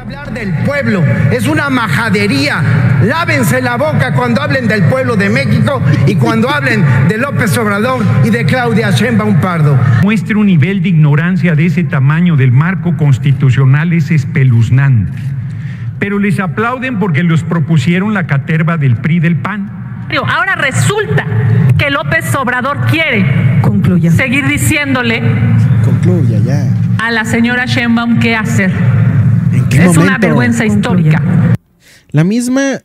Hablar del pueblo es una majadería. Lávense la boca cuando hablen del pueblo de México y cuando hablen de López Obrador y de Claudia Sheinbaum Pardo. Muestra un nivel de ignorancia de ese tamaño del marco constitucional es espeluznante. Pero les aplauden porque los propusieron la caterva del PRI y del PAN. Ahora resulta que López Obrador quiere seguir diciéndole a la señora Sheinbaum qué hacer. Es una vergüenza histórica. La misma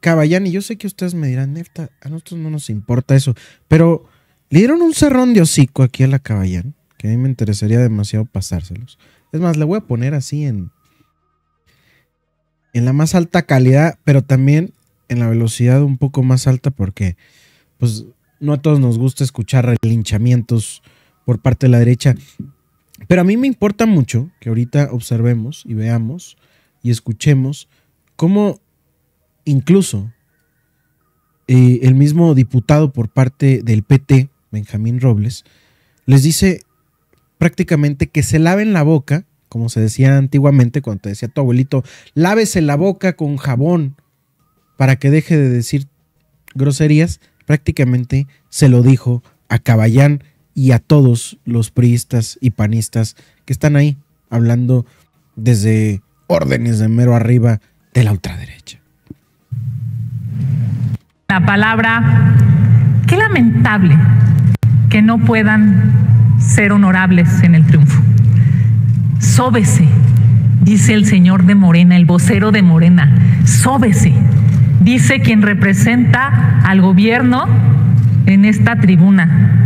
Caballán, y yo sé que ustedes me dirán, neta, a nosotros no nos importa eso, pero le dieron un cerrón de hocico aquí a la Caballán, que a mí me interesaría demasiado pasárselos. Es más, le voy a poner así en la más alta calidad, pero también en la velocidad un poco más alta, porque pues no a todos nos gusta escuchar relinchamientos por parte de la derecha. Pero a mí me importa mucho que ahorita observemos y veamos y escuchemos cómo incluso el mismo diputado por parte del PT, Benjamín Robles, les dice prácticamente que se laven la boca, como se decía antiguamente cuando te decía tu abuelito, lávese la boca con jabón para que deje de decir groserías. Prácticamente se lo dijo a Caballán y a todos los priistas y panistas que están ahí hablando desde órdenes de mero arriba de la ultraderecha. La palabra, qué lamentable que no puedan ser honorables en el triunfo. Sóbese, dice el señor de Morena, el vocero de Morena, sóbese, dice quien representa al gobierno en esta tribuna.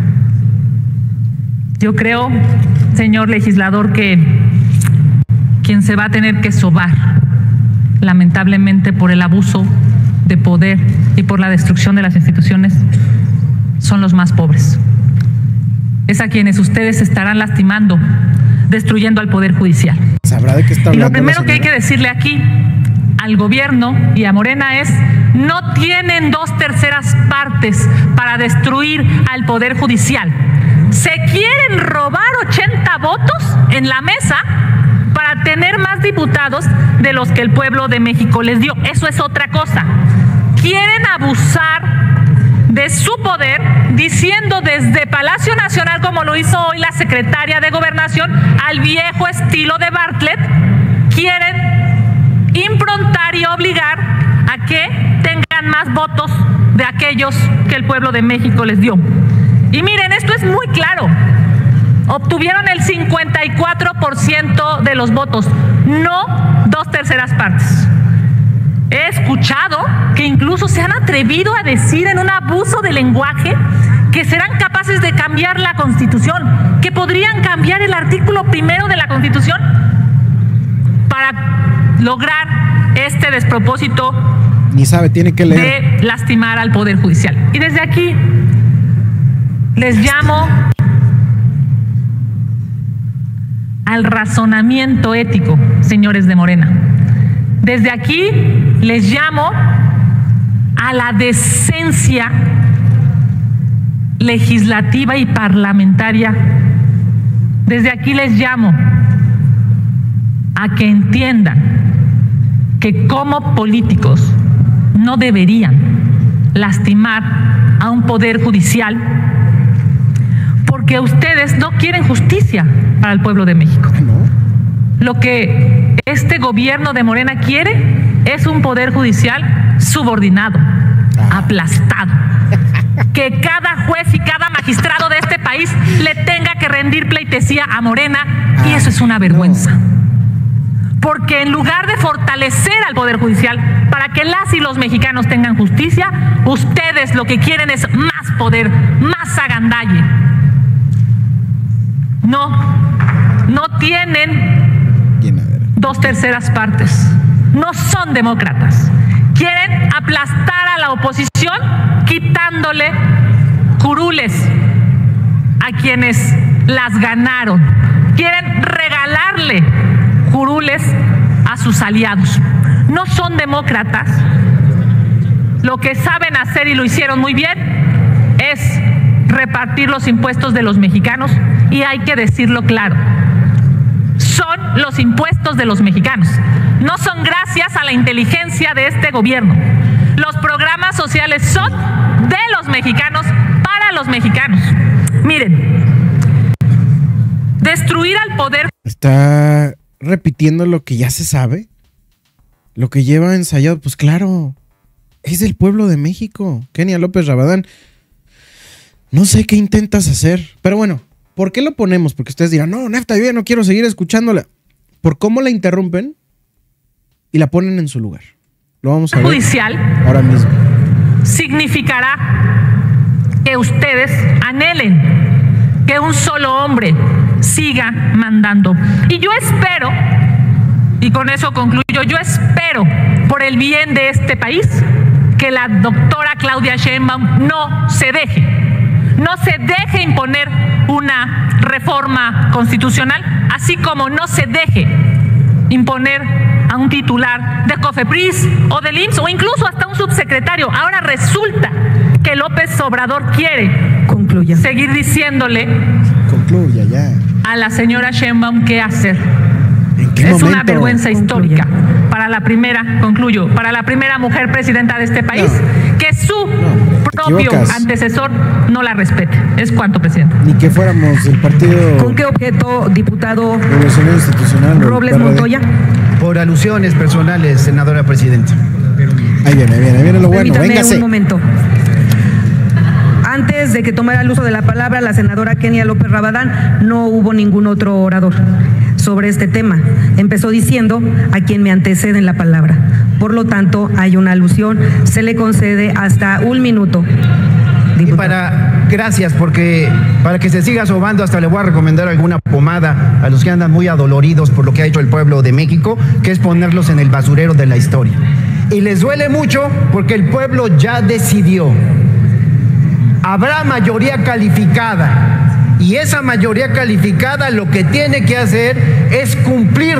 Yo creo, señor legislador, que quien se va a tener que sobar, lamentablemente por el abuso de poder y por la destrucción de las instituciones, son los más pobres. Es a quienes ustedes estarán lastimando, destruyendo al Poder Judicial. ¿Sabrá de qué está hablando? Y lo primero que hay que decirle aquí al gobierno y a Morena es: no tienen 2/3 partes para destruir al Poder Judicial. Se quieren robar 80 votos en la mesa para tener más diputados de los que el pueblo de México les dio. Eso es otra cosa. Quieren abusar de su poder diciendo desde Palacio Nacional, como lo hizo hoy la secretaria de Gobernación, al viejo estilo de Bartlett, quieren improntar y obligar a que tengan más votos de aquellos que el pueblo de México les dio. Y miren, esto es muy claro. Obtuvieron el 54% de los votos, no 2/3 partes. He escuchado que incluso se han atrevido a decir en un abuso de lenguaje que serán capaces de cambiar la Constitución, que podrían cambiar el artículo 1 de la Constitución para lograr este despropósito. Ni sabe, tiene que leer. De lastimar al Poder Judicial. Y desde aquí les llamo al razonamiento ético, señores de Morena. Desde aquí les llamo a la decencia legislativa y parlamentaria. Desde aquí les llamo a que entiendan que como políticos no deberían lastimar a un poder judicial, porque ustedes no quieren justicia para el pueblo de México. Lo que este gobierno de Morena quiere es un poder judicial subordinado, aplastado. Que cada juez y cada magistrado de este país le tenga que rendir pleitesía a Morena, y eso es una vergüenza. Porque en lugar de fortalecer al Poder Judicial para que las y los mexicanos tengan justicia, ustedes lo que quieren es más poder, más agandalle. No tienen 2/3 partes. No son demócratas. Quieren aplastar a la oposición quitándole curules a quienes las ganaron. Quieren regalarle curules a sus aliados. No son demócratas. Lo que saben hacer, y lo hicieron muy bien, es repartir los impuestos de los mexicanos, y hay que decirlo claro. Son los impuestos de los mexicanos, no son gracias a la inteligencia de este gobierno. Los programas sociales son de los mexicanos para los mexicanos. Miren, destruir al poder. Está repitiendo lo que ya se sabe, lo que lleva ensayado. Pues claro, es del pueblo de México. Kenia López Rabadán, no sé qué intentas hacer, pero bueno, ¿por qué lo ponemos? Porque ustedes dirán, no, Nefta, yo ya no quiero seguir escuchándola. Por cómo la interrumpen y la ponen en su lugar. Lo vamos a ver judicial ahora mismo. Significará que ustedes anhelen que un solo hombre siga mandando. Y yo espero, y con eso concluyo, yo espero por el bien de este país que la doctora Claudia Sheinbaum no se deje imponer una reforma constitucional, así como no se deje imponer a un titular de COFEPRIS o del IMSS o incluso hasta un subsecretario. Ahora resulta que López Obrador quiere seguir diciéndole a la señora Sheinbaum qué hacer. Es una vergüenza histórica para la primera mujer presidenta de este país que su propio antecesor no la respete. Es cuanto, presidente. Ni que fuéramos del partido. ¿Con qué objeto, diputado Revolucionario Institucional Robles Montoya? Por alusiones personales, senadora presidenta. Ahí viene lo bueno. Permítame Véngase. un momento. Antes de que tomara el uso de la palabra la senadora Kenia López Rabadán, no hubo ningún otro orador sobre este tema. Empezó diciendo a quien me antecede en la palabra. Por lo tanto, hay una alusión. Se le concede hasta 1 minuto. Gracias, porque para que se siga sobando hasta le voy a recomendar alguna pomada a los que andan muy adoloridos por lo que ha hecho el pueblo de México, que es ponerlos en el basurero de la historia. Y les duele mucho porque el pueblo ya decidió. Habrá mayoría calificada y esa mayoría calificada lo que tiene que hacer es cumplir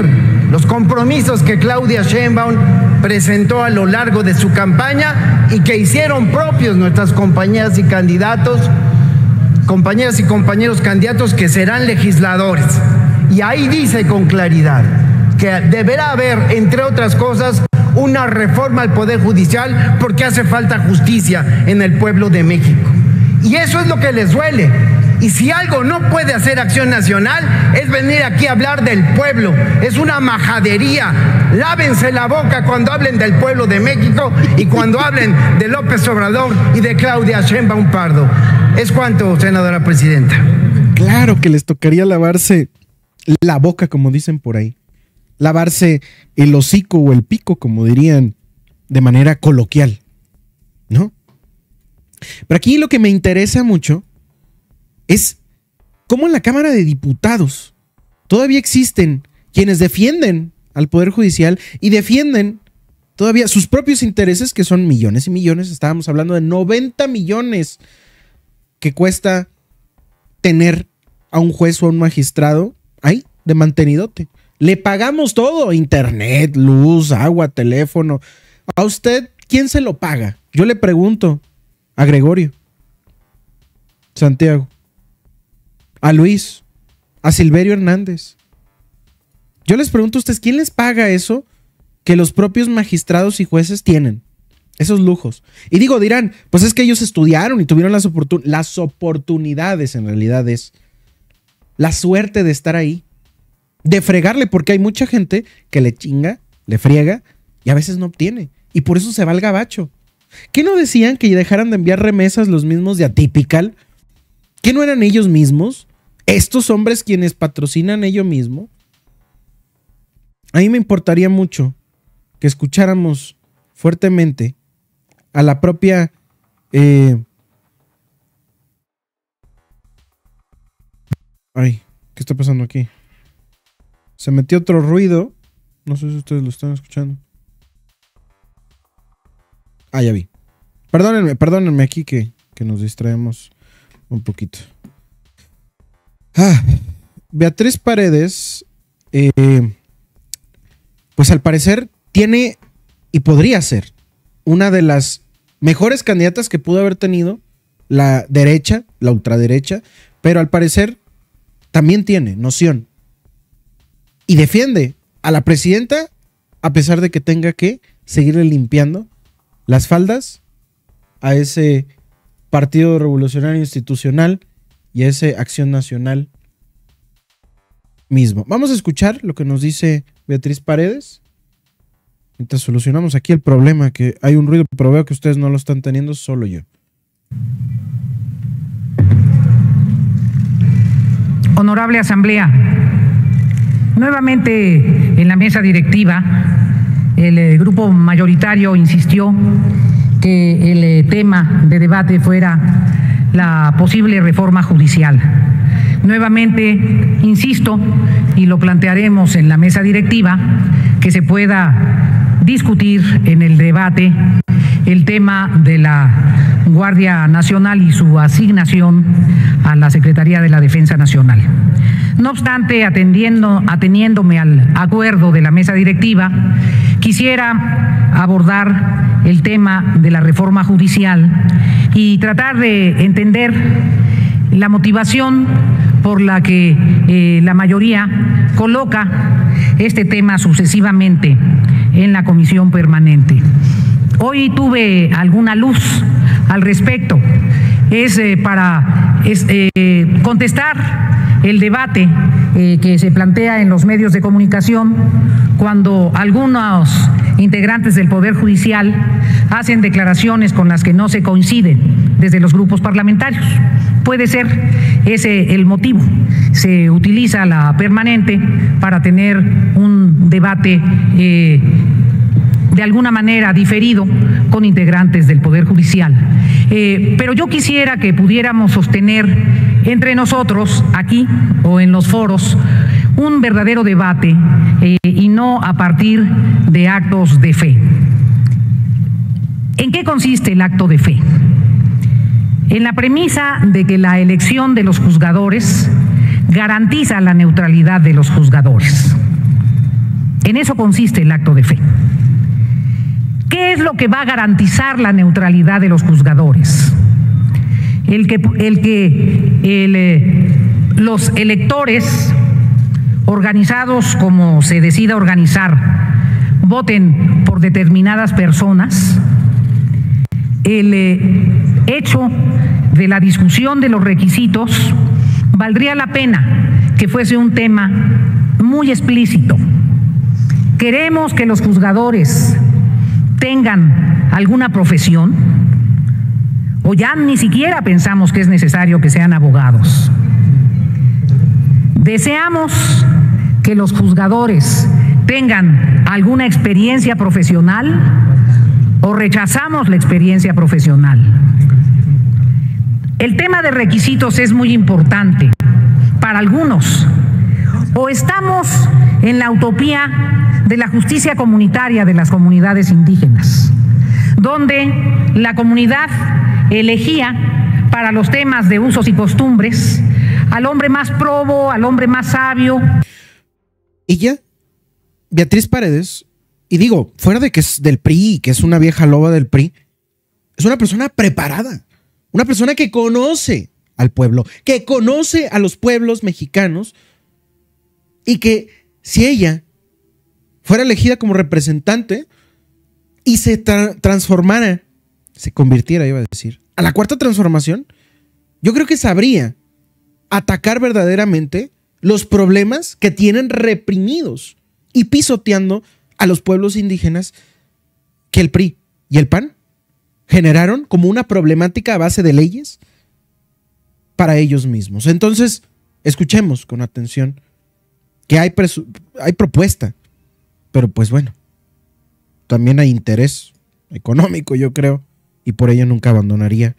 los compromisos que Claudia Sheinbaum presentó a lo largo de su campaña y que hicieron propios nuestras compañeras y compañeros candidatos que serán legisladores. Y ahí dice con claridad que deberá haber, entre otras cosas, una reforma al Poder Judicial porque hace falta justicia en el pueblo de México. Y eso es lo que les duele. Y si algo no puede hacer Acción Nacional es venir aquí a hablar del pueblo. Es una majadería. Lávense la boca cuando hablen del pueblo de México y cuando hablen de López Obrador y de Claudia Sheinbaum Pardo. Es cuanto, senadora presidenta. Claro que les tocaría lavarse la boca, como dicen por ahí. Lavarse el hocico o el pico, como dirían de manera coloquial, ¿no? Pero aquí lo que me interesa mucho es cómo en la Cámara de Diputados todavía existen quienes defienden al Poder Judicial y defienden todavía sus propios intereses, que son millones y millones. Estábamos hablando de 90 millones que cuesta tener a un juez o a un magistrado ahí de mantenidote. Le pagamos todo, internet, luz, agua, teléfono. ¿A usted quién se lo paga? Yo le pregunto a Gregorio, Santiago, a Luis, a Silverio Hernández. Yo les pregunto a ustedes, ¿quién les paga eso que los propios magistrados y jueces tienen? Esos lujos. Y dirán, pues es que ellos estudiaron y tuvieron las oportunidades, en realidad es la suerte de estar ahí, de fregarle, porque hay mucha gente que le chinga, le friega y a veces no obtiene. Y por eso se va al gabacho. ¿Qué no decían que dejaran de enviar remesas los mismos de Atypical? ¿Qué no eran ellos mismos? Estos hombres quienes patrocinan ellos mismos. A mí me importaría mucho que escucháramos fuertemente a la propia ay, ¿qué está pasando aquí? Se metió otro ruido. No sé si ustedes lo están escuchando. Ah, ya vi. Perdónenme aquí que nos distraemos un poquito. Beatriz Paredes, pues al parecer tiene y podría ser una de las mejores candidatas que pudo haber tenido la derecha, la ultraderecha, pero al parecer también tiene noción y defiende a la presidenta a pesar de que tenga que seguirle limpiando las faldas a ese Partido Revolucionario Institucional y a ese Acción Nacional mismo. Vamos a escuchar lo que nos dice Beatriz Paredes mientras solucionamos aquí el problema, que hay un ruido, pero veo que ustedes no lo están teniendo, solo yo. Honorable Asamblea, nuevamente en la mesa directiva, el grupo mayoritario insistió que el tema de debate fuera la posible reforma judicial. Nuevamente insisto, y lo plantearemos en la mesa directiva, que se pueda discutir en el debate el tema de la Guardia Nacional y su asignación a la Secretaría de la Defensa Nacional. No obstante, ateniéndome al acuerdo de la mesa directiva, quisiera abordar el tema de la reforma judicial y tratar de entender la motivación por la que la mayoría coloca este tema sucesivamente en la comisión permanente. Hoy tuve alguna luz al respecto. Es para contestar el debate que se plantea en los medios de comunicación cuando algunos integrantes del Poder Judicial hacen declaraciones con las que no se coinciden desde los grupos parlamentarios. Puede ser ese el motivo. Se utiliza la permanente para tener un debate de alguna manera diferido con integrantes del Poder Judicial. Pero yo quisiera que pudiéramos sostener entre nosotros, aquí o en los foros, un verdadero debate y no a partir de actos de fe. ¿En qué consiste el acto de fe? En la premisa de que la elección de los juzgadores garantiza la neutralidad de los juzgadores. En eso consiste el acto de fe. ¿Qué es lo que va a garantizar la neutralidad de los juzgadores? Los electores, organizados como se decida organizar, voten por determinadas personas. El hecho de la discusión de los requisitos valdría la pena que fuese un tema muy explícito. Queremos que los juzgadores tengan alguna profesión, o ya ni siquiera pensamos que es necesario que sean abogados. Deseamos que los juzgadores tengan alguna experiencia profesional o rechazamos la experiencia profesional. El tema de requisitos es muy importante para algunos. O estamos en la utopía de la justicia comunitaria de las comunidades indígenas, donde la comunidad elegía para los temas de usos y costumbres al hombre más probo, al hombre más sabio. Ella, Beatriz Paredes, y digo, fuera de que es del PRI, que es una vieja loba del PRI, es una persona preparada, una persona que conoce al pueblo, que conoce a los pueblos mexicanos, y que si ella fuera elegida como representante y se transformara, se convirtiera, iba a decir, a la cuarta transformación, yo creo que sabría atacar verdaderamente los problemas que tienen reprimidos y pisoteando a los pueblos indígenas que el PRI y el PAN generaron como una problemática a base de leyes para ellos mismos. Entonces, escuchemos con atención que hay propuesta, pero pues bueno, también hay interés económico, yo creo, y por ello nunca abandonaría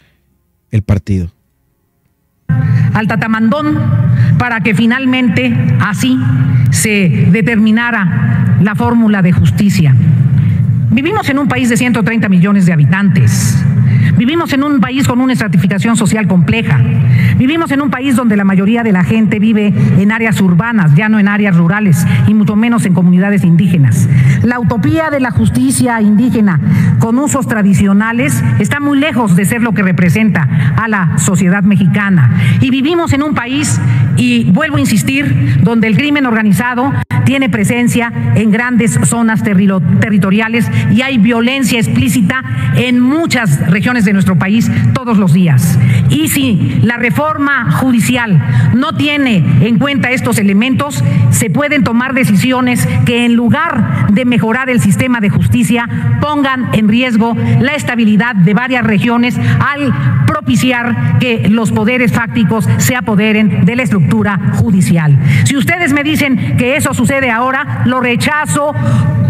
el partido. Al tatamandón para que finalmente así se determinara la fórmula de justicia. Vivimos en un país de 130 millones de habitantes. Vivimos en un país con una estratificación social compleja. Vivimos en un país donde la mayoría de la gente vive en áreas urbanas, ya no en áreas rurales, y mucho menos en comunidades indígenas. La utopía de la justicia indígena con usos tradicionales está muy lejos de ser lo que representa a la sociedad mexicana. Y vivimos en un país, y vuelvo a insistir, donde el crimen organizado tiene presencia en grandes zonas territoriales y hay violencia explícita en muchas regiones de nuestro país todos los días. Y si la reforma judicial no tiene en cuenta estos elementos, se pueden tomar decisiones que en lugar de mejorar el sistema de justicia pongan en riesgo la estabilidad de varias regiones al propiciar que los poderes fácticos se apoderen de la estructura judicial. Si ustedes me dicen que eso sucede ahora, lo rechazo.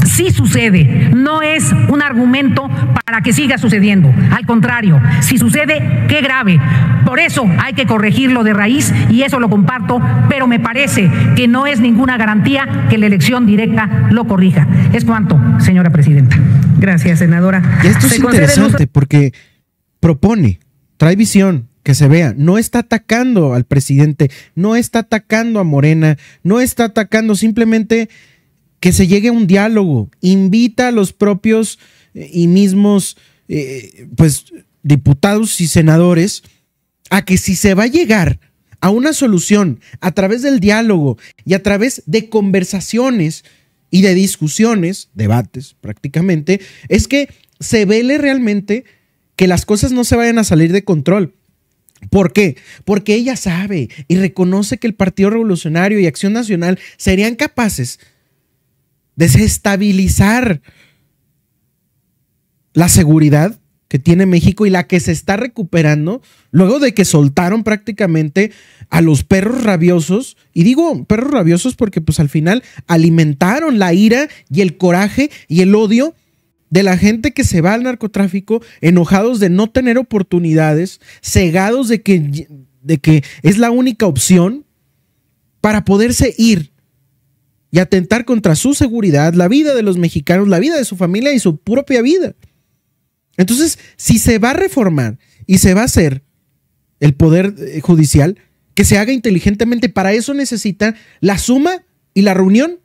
Sí sucede, no es un argumento para que siga sucediendo. Al contrario, si sucede, qué grave. Por eso hay que corregirlo de raíz y eso lo comparto, pero me parece que no es ninguna garantía que la elección directa lo corrija. Es cuanto, señora presidenta. Gracias, senadora. Y esto es interesante porque propone, trae visión, que se vea, no está atacando al presidente, no está atacando a Morena, no está atacando, simplemente que se llegue a un diálogo, invita a los propios y mismos pues diputados y senadores a que si se va a llegar a una solución a través del diálogo y a través de conversaciones y de discusiones, debates prácticamente, es que se vele realmente que las cosas no se vayan a salir de control. ¿Por qué? Porque ella sabe y reconoce que el Partido Revolucionario y Acción Nacional serían capaces de desestabilizar la seguridad que tiene México y la que se está recuperando luego de que soltaron prácticamente a los perros rabiosos. Y digo perros rabiosos porque pues al final alimentaron la ira y el coraje y el odio de la gente que se va al narcotráfico, enojados de no tener oportunidades, cegados de que es la única opción para poderse ir y atentar contra su seguridad, la vida de los mexicanos, la vida de su familia y su propia vida. Entonces, si se va a reformar y se va a hacer el poder judicial, que se haga inteligentemente. Para eso necesita la suma y la reunión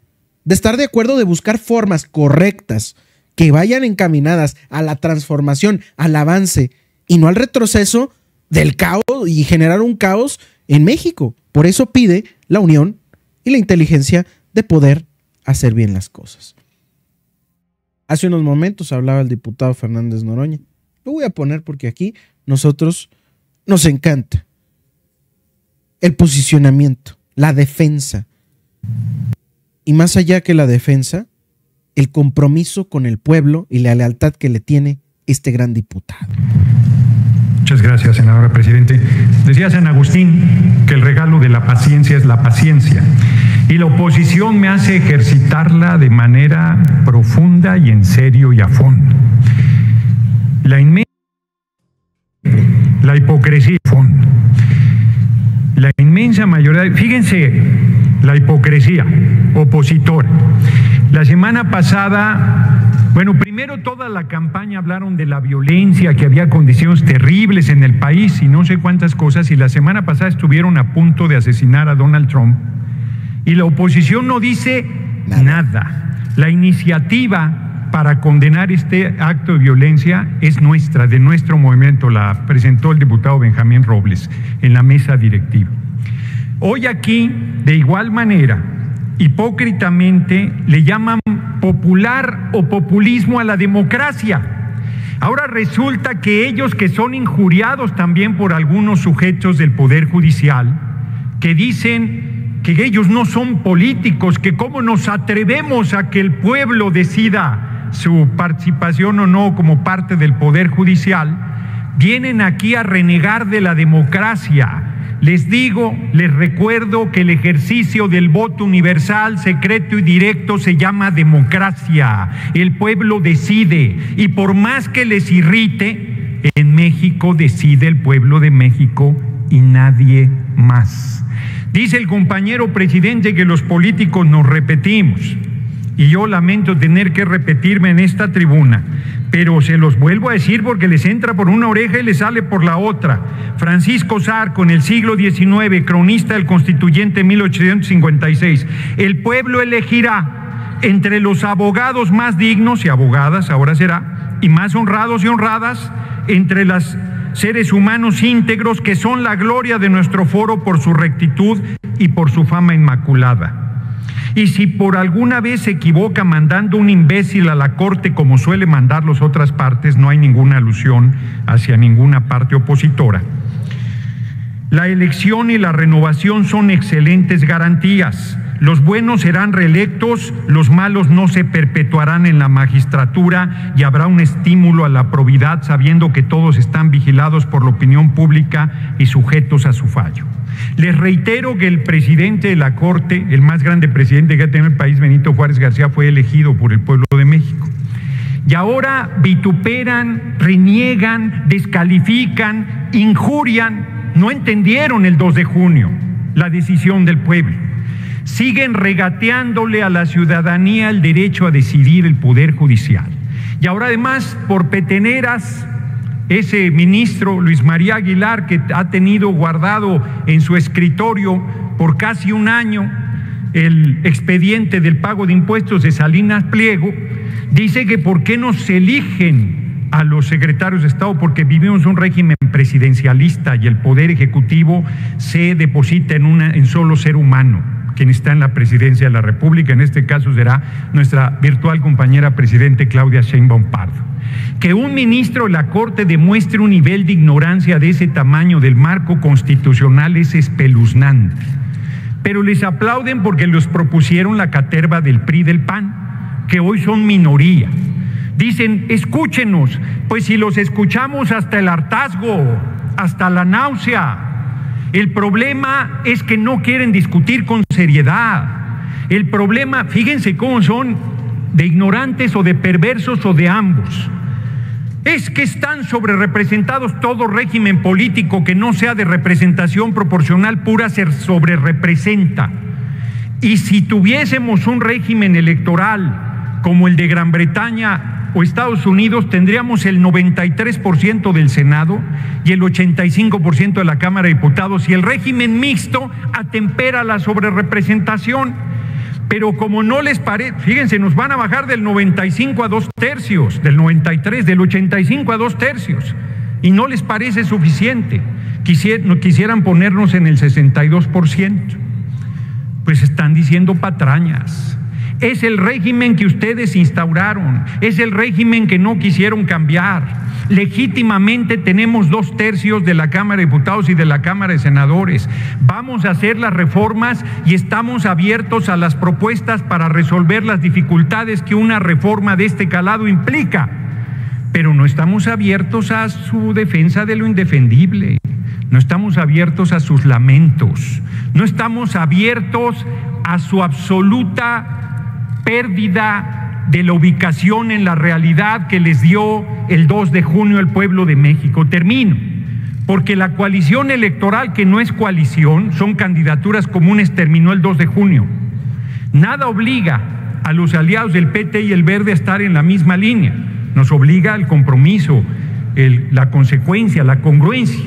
de estar de acuerdo, de buscar formas correctas que vayan encaminadas a la transformación, al avance y no al retroceso del caos y generar un caos en México. Por eso pide la unión y la inteligencia de poder hacer bien las cosas. Hace unos momentos hablaba el diputado Fernández Noroña. Lo voy a poner porque aquí nosotros nos encanta el posicionamiento, la defensa. Y más allá que la defensa, el compromiso con el pueblo y la lealtad que le tiene este gran diputado. Muchas gracias, senadora presidente. Decía San Agustín que el regalo de la paciencia es la paciencia. Y la oposición me hace ejercitarla de manera profunda y en serio y a fondo. La hipocresía a fondo. La inmensa mayoría, fíjense, la hipocresía opositora. La semana pasada, bueno, primero toda la campaña hablaron de la violencia, que había condiciones terribles en el país y no sé cuántas cosas, y la semana pasada estuvieron a punto de asesinar a Donald Trump. Y la oposición no dice nada. La iniciativa para condenar este acto de violencia es nuestra, de nuestro movimiento. La presentó el diputado Benjamín Robles en la mesa directiva. Hoy aquí, de igual manera, hipócritamente, le llaman popular o populismo a la democracia. Ahora resulta que ellos, que son injuriados también por algunos sujetos del Poder Judicial, que dicen que ellos no son políticos, que cómo nos atrevemos a que el pueblo decida su participación o no como parte del Poder Judicial, vienen aquí a renegar de la democracia. Les digo, les recuerdo que el ejercicio del voto universal, secreto y directo se llama democracia. El pueblo decide, y por más que les irrite, en México decide el pueblo de México y nadie más. Dice el compañero presidente que los políticos nos repetimos, y yo lamento tener que repetirme en esta tribuna, pero se los vuelvo a decir porque les entra por una oreja y les sale por la otra. Francisco Zarco, en el siglo XIX, cronista del Constituyente 1856, el pueblo elegirá entre los abogados más dignos, y abogadas ahora será, y más honrados y honradas, entre los seres humanos íntegros que son la gloria de nuestro foro por su rectitud y por su fama inmaculada. Y si por alguna vez se equivoca mandando un imbécil a la Corte como suele mandar las otras partes, no hay ninguna alusión hacia ninguna parte opositora. La elección y la renovación son excelentes garantías. Los buenos serán reelectos, los malos no se perpetuarán en la magistratura y habrá un estímulo a la probidad sabiendo que todos están vigilados por la opinión pública y sujetos a su fallo. Les reitero que el presidente de la Corte, el más grande presidente que ha tenido el país, Benito Juárez García, fue elegido por el pueblo de México. Y ahora vituperan, reniegan, descalifican, injurian. No entendieron el 2 de junio la decisión del pueblo. Siguen regateándole a la ciudadanía el derecho a decidir el Poder Judicial. Y ahora además, por peteneras, ese ministro Luis María Aguilar, que ha tenido guardado en su escritorio por casi un año el expediente del pago de impuestos de Salinas Pliego, dice que por qué no se eligen a los secretarios de Estado, porque vivimos un régimen presidencialista y el Poder Ejecutivo se deposita en solo ser humano, quien está en la presidencia de la República. En este caso será nuestra virtual compañera presidente Claudia Sheinbaum Pardo. Que un ministro de la Corte demuestre un nivel de ignorancia de ese tamaño del marco constitucional es espeluznante. Pero les aplauden porque los propusieron la caterva del PRI y del PAN, que hoy son minoría. Dicen, escúchenos, pues si los escuchamos hasta el hartazgo, hasta la náusea. El problema es que no quieren discutir con seriedad. El problema, fíjense cómo son de ignorantes o de perversos o de ambos. Es que están sobrerepresentados. Todo régimen político que no sea de representación proporcional pura se sobrerepresenta. Y si tuviésemos un régimen electoral como el de Gran Bretaña o Estados Unidos, tendríamos el 93% del Senado y el 85% de la Cámara de Diputados, y el régimen mixto atempera la sobrerepresentación. Pero como no les parece, fíjense, nos van a bajar del 95 a 2/3, del 93, del 85 a 2/3, y no les parece suficiente. Quisieran ponernos en el 62%. Pues están diciendo patrañas. Es el régimen que ustedes instauraron, es el régimen que no quisieron cambiar. Legítimamente tenemos 2/3 de la Cámara de Diputados y de la Cámara de Senadores. Vamos a hacer las reformas y estamos abiertos a las propuestas para resolver las dificultades que una reforma de este calado implica. Pero no estamos abiertos a su defensa de lo indefendible, no estamos abiertos a sus lamentos, no estamos abiertos a su absoluta pérdida de la ubicación en la realidad que les dio el 2 de junio el pueblo de México. Termino, porque la coalición electoral, que no es coalición, son candidaturas comunes, terminó el 2 de junio. Nada obliga a los aliados del PT y el Verde a estar en la misma línea. Nos obliga el compromiso, la consecuencia, la congruencia,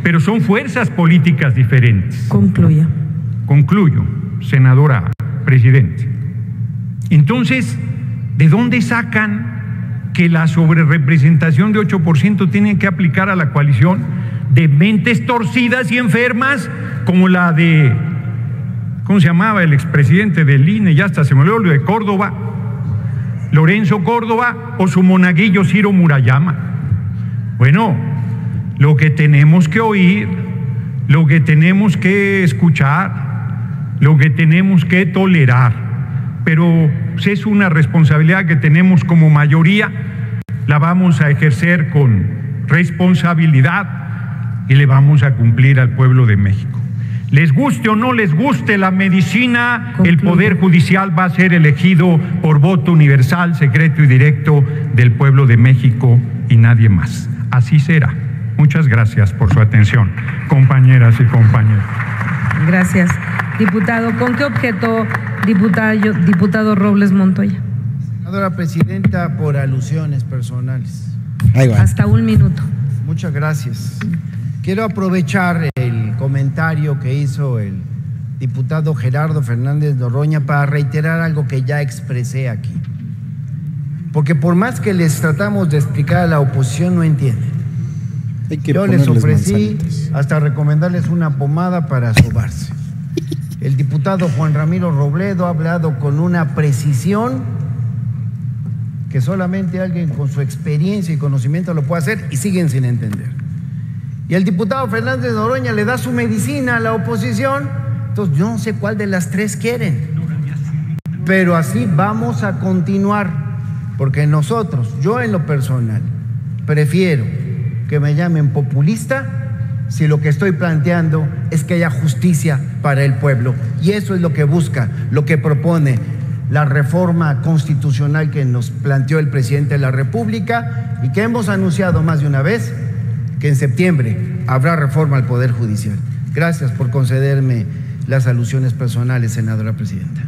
pero son fuerzas políticas diferentes. Concluya. Concluyo, senadora presidente. Entonces, ¿de dónde sacan que la sobrerepresentación de 8% tiene que aplicar a la coalición? De mentes torcidas y enfermas como la de, ¿cómo se llamaba el expresidente del INE? Ya hasta se me olvidó, lo de Córdoba, Lorenzo Córdoba, o su monaguillo Ciro Murayama. Bueno, lo que tenemos que oír, lo que tenemos que escuchar, lo que tenemos que tolerar, pero es una responsabilidad que tenemos como mayoría, la vamos a ejercer con responsabilidad y le vamos a cumplir al pueblo de México. Les guste o no les guste la medicina, el Poder Judicial va a ser elegido por voto universal, secreto y directo del pueblo de México y nadie más. Así será. Muchas gracias por su atención, compañeras y compañeros. Gracias. Diputado, ¿con qué objeto, diputado Robles Montoya? Senadora presidenta, por alusiones personales. Ahí va. Hasta un minuto. Muchas gracias. Quiero aprovechar el comentario que hizo el diputado Gerardo Fernández Noroña para reiterar algo que ya expresé aquí. Porque por más que les tratamos de explicar a la oposición, no entienden. Yo les ofrecí hasta recomendarles una pomada para sobarse. El diputado Juan Ramiro Robledo ha hablado con una precisión que solamente alguien con su experiencia y conocimiento lo puede hacer y siguen sin entender. Y el diputado Fernández Noroña le da su medicina a la oposición, entonces yo no sé cuál de las tres quieren. Pero así vamos a continuar, porque nosotros, yo en lo personal, prefiero que me llamen populista si lo que estoy planteando es que haya justicia para el pueblo. Y eso es lo que busca, lo que propone la reforma constitucional que nos planteó el presidente de la República y que hemos anunciado más de una vez que en septiembre habrá reforma al Poder Judicial. Gracias por concederme las alusiones personales, senadora presidenta.